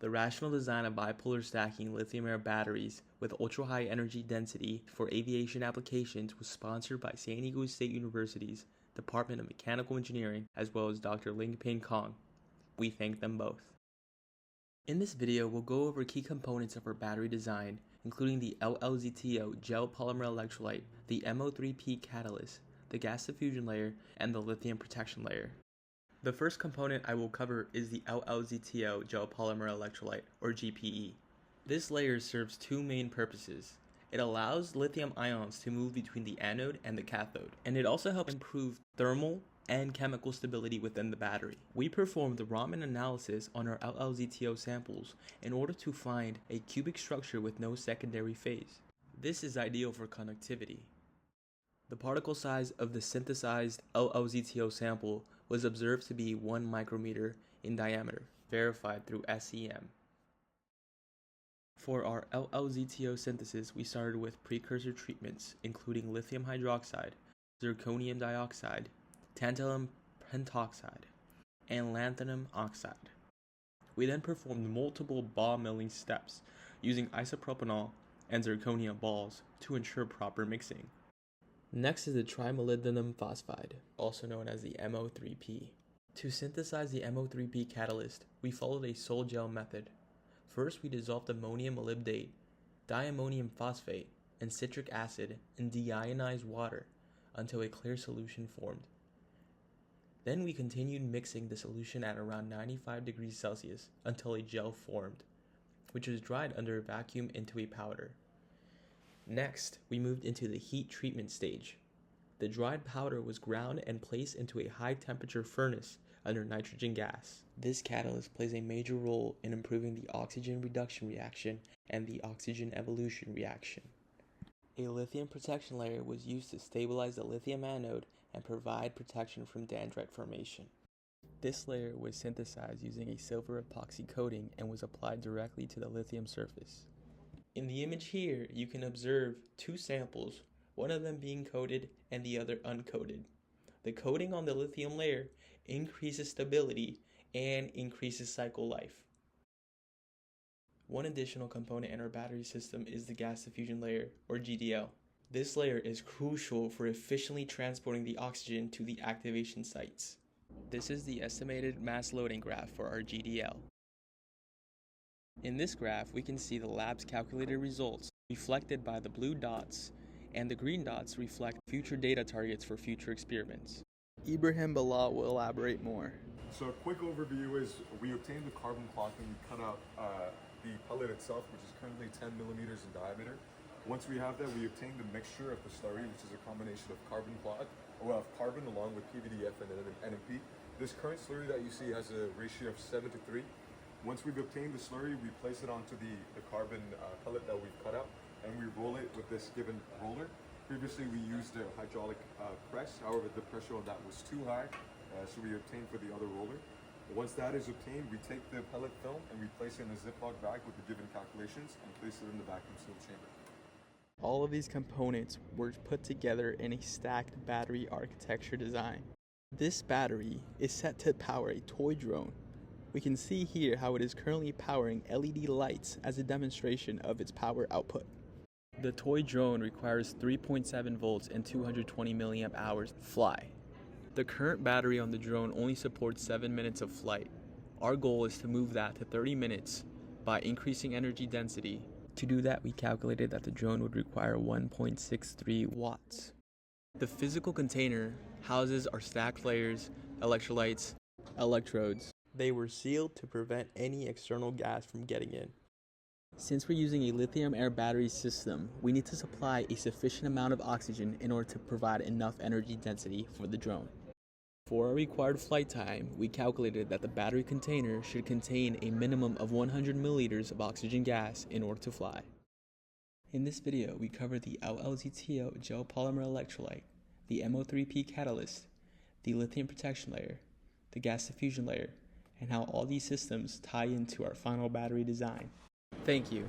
The rational design of bipolar stacking lithium-air batteries with ultra-high energy density for aviation applications was sponsored by San Diego State University's Department of Mechanical Engineering as well as Dr. Ling-Ping Kong. We thank them both. In this video, we'll go over key components of our battery design, including the LLZTO gel polymer electrolyte, the MO3P catalyst, the gas diffusion layer, and the lithium protection layer. The first component I will cover is the LLZTO gel polymer electrolyte, or GPE. This layer serves two main purposes. It allows lithium ions to move between the anode and the cathode, and it also helps improve thermal and chemical stability within the battery. We performed the Raman analysis on our LLZTO samples in order to find a cubic structure with no secondary phase. This is ideal for conductivity. The particle size of the synthesized LLZTO sample was observed to be 1 micrometer in diameter, verified through SEM. For our LLZTO synthesis, we started with precursor treatments, including lithium hydroxide, zirconium dioxide, tantalum pentoxide, and lanthanum oxide. We then performed multiple ball milling steps using isopropanol and zirconia balls to ensure proper mixing. Next is the trimolybdenum phosphide, also known as the MO3P. To synthesize the MO3P catalyst, we followed a sol gel method. First, we dissolved ammonium molybdate, diammonium phosphate, and citric acid in deionized water until a clear solution formed. Then we continued mixing the solution at around 95 degrees Celsius until a gel formed, which was dried under a vacuum into a powder. Next, we moved into the heat treatment stage. The dried powder was ground and placed into a high-temperature furnace under nitrogen gas. This catalyst plays a major role in improving the oxygen reduction reaction and the oxygen evolution reaction. A lithium protection layer was used to stabilize the lithium anode and provide protection from dendrite formation. This layer was synthesized using a silver epoxy coating and was applied directly to the lithium surface. In the image here, you can observe two samples, one of them being coated and the other uncoated. The coating on the lithium layer increases stability and increases cycle life. One additional component in our battery system is the gas diffusion layer, or GDL. This layer is crucial for efficiently transporting the oxygen to the activation sites. This is the estimated mass loading graph for our GDL. In this graph, we can see the lab's calculated results reflected by the blue dots, and the green dots reflect future data targets for future experiments. Ibrahim Bilal will elaborate more. So a quick overview is we obtained the carbon cloth and we cut out the pellet itself, which is currently 10 millimeters in diameter. Once we have that, we obtained the mixture of the slurry, which is a combination of carbon cloth, of carbon along with PVDF and NMP. This current slurry that you see has a ratio of 7:3. Once we've obtained the slurry, we place it onto the carbon pellet that we've cut out, and we roll it with this given roller. Previously, we used a hydraulic press. However, the pressure on that was too high, so we obtained for the other roller. Once that is obtained, we take the pellet film and we place it in a Ziploc bag with the given calculations and place it in the vacuum sealed chamber. All of these components were put together in a stacked battery architecture design. This battery is set to power a toy drone. We can see here how it is currently powering LED lights as a demonstration of its power output. The toy drone requires 3.7 volts and 220 milliamp hours to fly. The current battery on the drone only supports 7 minutes of flight. Our goal is to move that to 30 minutes by increasing energy density. To do that, we calculated that the drone would require 1.63 watts. The physical container houses our stacked layers, electrolytes, electrodes. They were sealed to prevent any external gas from getting in. Since we're using a lithium-air battery system, we need to supply a sufficient amount of oxygen in order to provide enough energy density for the drone. For our required flight time, we calculated that the battery container should contain a minimum of 100 milliliters of oxygen gas in order to fly. In this video, we covered the LLZTO gel polymer electrolyte, the MO3P catalyst, the lithium protection layer, the gas diffusion layer, and how all these systems tie into our final battery design. Thank you.